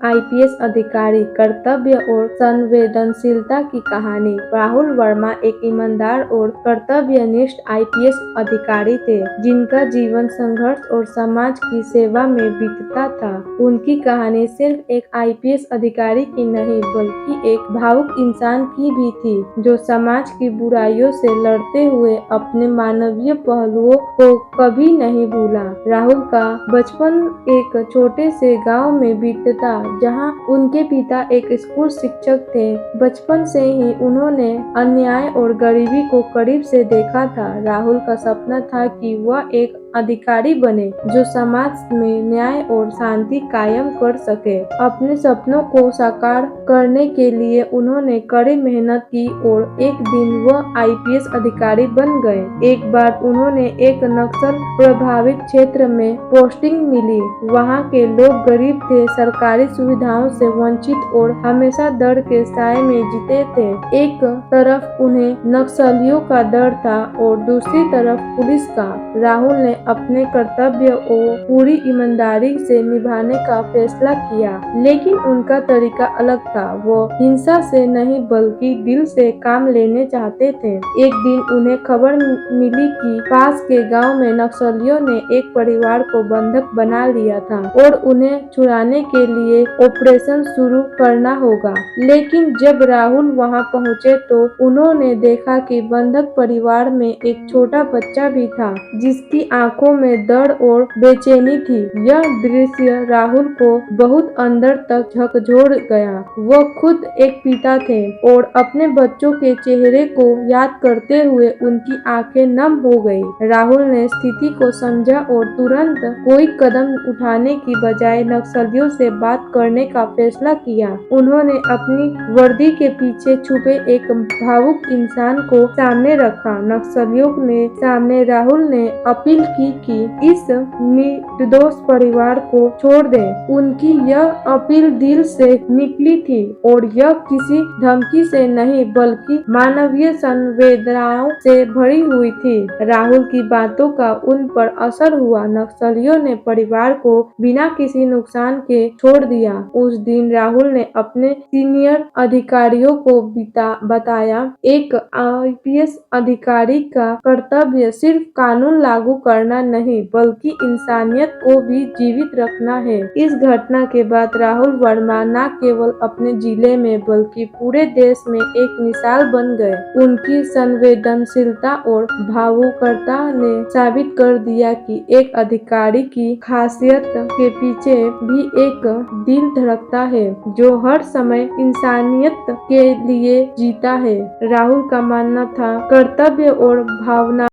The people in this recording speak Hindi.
आईपीएस अधिकारी, कर्तव्य और संवेदनशीलता की कहानी। राहुल वर्मा एक ईमानदार और कर्तव्यनिष्ठ आईपीएस अधिकारी थे, जिनका जीवन संघर्ष और समाज की सेवा में बीतता था। उनकी कहानी सिर्फ एक आईपीएस अधिकारी की नहीं, बल्कि एक भावुक इंसान की भी थी, जो समाज की बुराइयों से लड़ते हुए अपने मानवीय पहलुओं को कभी नहीं भूला। राहुल का बचपन एक छोटे से गांव में बीतता, जहां उनके पिता एक स्कूल शिक्षक थे। बचपन से ही उन्होंने अन्याय और गरीबी को करीब से देखा था। राहुल का सपना था कि वह एक अधिकारी बने, जो समाज में न्याय और शांति कायम कर सके। अपने सपनों को साकार करने के लिए उन्होंने कड़ी मेहनत की और एक दिन वह आईपीएस अधिकारी बन गए। एक बार उन्होंने एक नक्सल प्रभावित क्षेत्र में पोस्टिंग मिली। वहां के लोग गरीब थे, सरकारी सुविधाओं से वंचित और हमेशा डर के साए में जीते थे। एक तरफ उन्हें नक्सलियों का डर था और दूसरी तरफ पुलिस का। राहुल ने अपने कर्तव्य को पूरी ईमानदारी से निभाने का फैसला किया, लेकिन उनका तरीका अलग था। वो हिंसा से नहीं, बल्कि दिल से काम लेने चाहते थे। एक दिन उन्हें खबर मिली कि पास के गांव में नक्सलियों ने एक परिवार को बंधक बना लिया था और उन्हें छुड़ाने के लिए ऑपरेशन शुरू करना होगा। लेकिन जब राहुल वहां पहुंचे तो उन्होंने देखा कि बंधक परिवार में एक छोटा बच्चा भी था, जिसकी आंखों में दर्द और बेचैनी थी। यह दृश्य राहुल को बहुत अंदर तक झकझोर गया। वो खुद एक पिता थे और अपने बच्चों के चेहरे को याद करते हुए उनकी आंखें नम हो गई। राहुल ने स्थिति को समझा और तुरंत कोई कदम उठाने की बजाय नक्सलियों से बात करने का फैसला किया। उन्होंने अपनी वर्दी के पीछे छुपे एक भावुक इंसान को सामने रखा। नक्सलियों ने सामने राहुल ने अपील की कि इस निर्दोष परिवार को छोड़ दें। उनकी यह अपील दिल से निकली थी और यह किसी धमकी से नहीं, बल्कि मानवीय संवेदनाओं से भरी हुई थी। राहुल की बातों का उन पर असर हुआ। नक्सलियों ने परिवार को बिना किसी नुकसान के छोड़ दिया। उस दिन राहुल ने अपने सीनियर अधिकारियों को बताया, एक आईपीएस अधिकारी का कर्तव्य सिर्फ कानून लागू करना नहीं, बल्कि इंसानियत को भी जीवित रखना है। इस घटना के बाद राहुल वर्मा न केवल अपने जिले में, बल्कि पूरे देश में एक मिसाल बन गए। उनकी संवेदनशीलता और भावुकता ने साबित कर दिया कि एक अधिकारी की खासियत के पीछे भी एक दिल धड़कता है, जो हर समय इंसानियत के लिए जीता है। राहुल का मानना था, कर्तव्य और भावना